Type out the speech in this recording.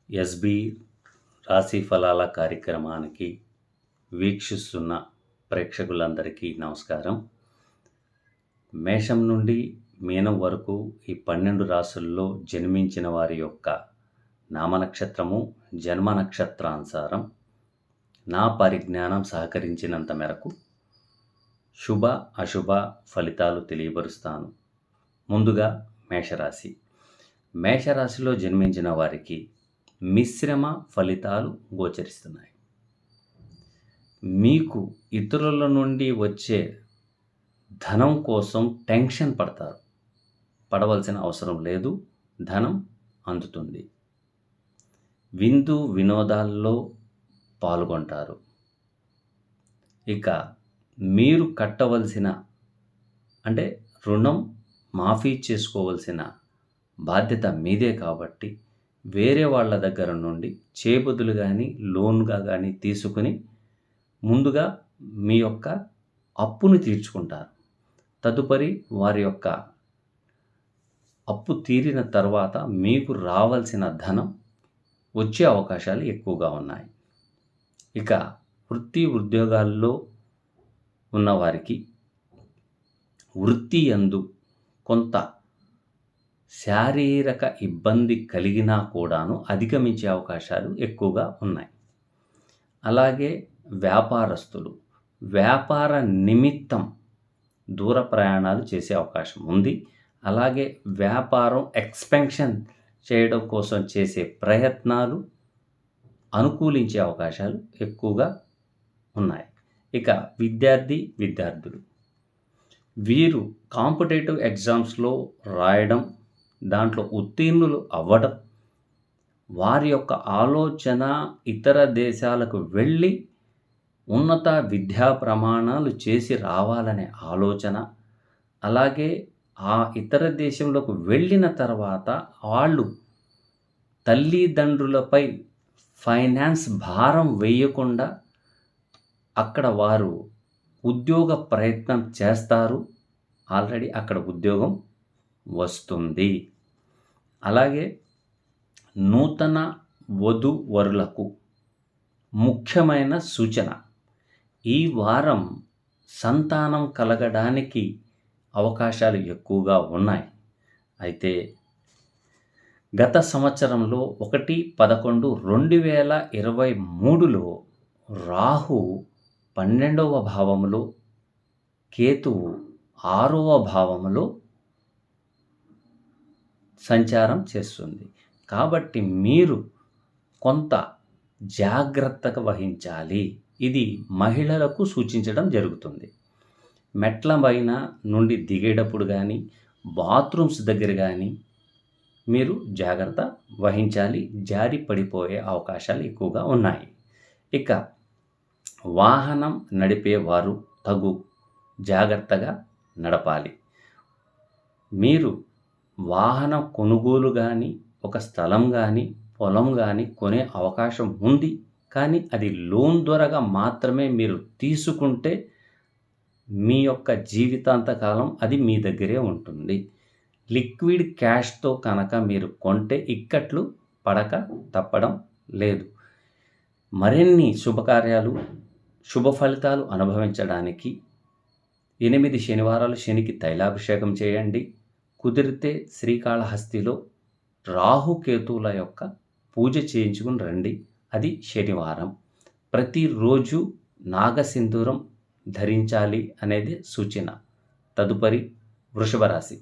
SB రాశి ఫలాల కార్యక్రమానికి వీక్షిస్తున్న ప్రేక్షకులందరికీ నమస్కారం. మేషం నుండి మీనం వరకు ఈ 12 రాశుల్లో జన్మించిన వారి యొక్క నామనక్షత్రము జన్మ నక్షత్రానుసారం నా పరిజ్ఞానం సహకరించినంత మేరకు శుభ అశుభ ఫలితాలు తెలియపరుస్తాను. ముందుగా మేషరాశి. మేషరాశిలో జన్మించిన వారికి మిశ్రమ ఫలితాలు గోచరిస్తున్నాయి. మీకు ఇతరుల నుండి వచ్చే ధనం కోసం టెన్షన్ పడవలసిన అవసరం లేదు. ధనం అందుతుంది. విందు వినోదాల్లో పాల్గొంటారు. ఇక మీరు కట్టవలసిన రుణం మాఫీ చేసుకోవలసిన బాధ్యత మీదే కాబట్టి వేరే వాళ్ళ దగ్గర నుండి చేబదులు కానీ లోన్గా కానీ తీసుకుని ముందుగా మీ యొక్క అప్పును తీర్చుకుంటారు. తదుపరి వారి యొక్క అప్పు తీరిన తర్వాత మీకు రావాల్సిన ధనం వచ్చే అవకాశాలు ఎక్కువగా ఉన్నాయి. ఇక వృత్తి ఉద్యోగాల్లో ఉన్నవారికి వృత్తి యందు కొంత శారీరక ఇబ్బంది కలిగినా కూడాను అధిగమించే అవకాశాలు ఎక్కువగా ఉన్నాయి. అలాగే వ్యాపారస్తులు వ్యాపార నిమిత్తం దూర ప్రయాణాలు చేసే అవకాశం ఉంది. అలాగే వ్యాపారం ఎక్స్పెన్షన్ చేయడం కోసం చేసే ప్రయత్నాలు అనుకూలించే అవకాశాలు ఎక్కువగా ఉన్నాయి. ఇక విద్యార్థులు వీరు కాంపిటేటివ్ ఎగ్జామ్స్లో రాయడం, దాంట్లో ఉత్తీర్ణులు అవ్వడం, వారి యొక్క ఆలోచన ఇతర దేశాలకు వెళ్ళి ఉన్నత విద్యా ప్రమాణాలు చేసి రావాలనే ఆలోచన, అలాగే ఆ ఇతర దేశంలోకి వెళ్ళిన తర్వాత వాళ్ళు తల్లిదండ్రులపై ఫైనాన్స్ భారం వేయకుండా అక్కడ వారు ఉద్యోగ ప్రయత్నం చేస్తారు. ఆల్రెడీ అక్కడ ఉద్యోగం వస్తుంది. అలాగే నూతన వధూవరులకు ముఖ్యమైన సూచన, ఈ వారం సంతానం కలగడానికి అవకాశాలు ఎక్కువగా ఉన్నాయి. అయితే గత సంవత్సరంలో 1/11/2023లో రాహు 12వ భావములో, కేతువు 6వ భావములో సంచారం చేస్తుంది. కాబట్టి మీరు కొంత జాగ్రత్తగా వహించాలి. ఇది మహిళలకు సూచించడం జరుగుతుంది. మెట్ల పైన నుండి దిగేటప్పుడు కానీ బాత్రూమ్స్ దగ్గర కానీ మీరు జాగ్రత్త వహించాలి. జారి పడిపోయే అవకాశాలు ఎక్కువగా ఉన్నాయి. ఇక వాహనం నడిపేవారు తగు జాగ్రత్తగా నడపాలి. మీరు వాహన కొనుగోలు కానీ ఒక స్థలం కానీ పొలం కానీ కొనే అవకాశం ఉంది. కానీ అది లోన్ ద్వారాగా మాత్రమే మీరు తీసుకుంటే మీ యొక్క జీవితాంతకాలం అది మీ దగ్గరే ఉంటుంది. లిక్విడ్ క్యాష్తో కనుక మీరు కొంటే ఇక్కట్లు పడక తప్పడం లేదు. మరిన్ని శుభకార్యాలు శుభ ఫలితాలు అనుభవించడానికి 8 శనివారాలు శనికి తైలాభిషేకం చేయండి. కుదిరితే శ్రీకాళహస్తిలో రాహుకేతువుల యొక్క పూజ చేయించుకుని రండి. అది శనివారం. ప్రతిరోజు నాగసింధూరం ధరించాలి అనేది సూచన. తదుపరి వృషభ రాశి.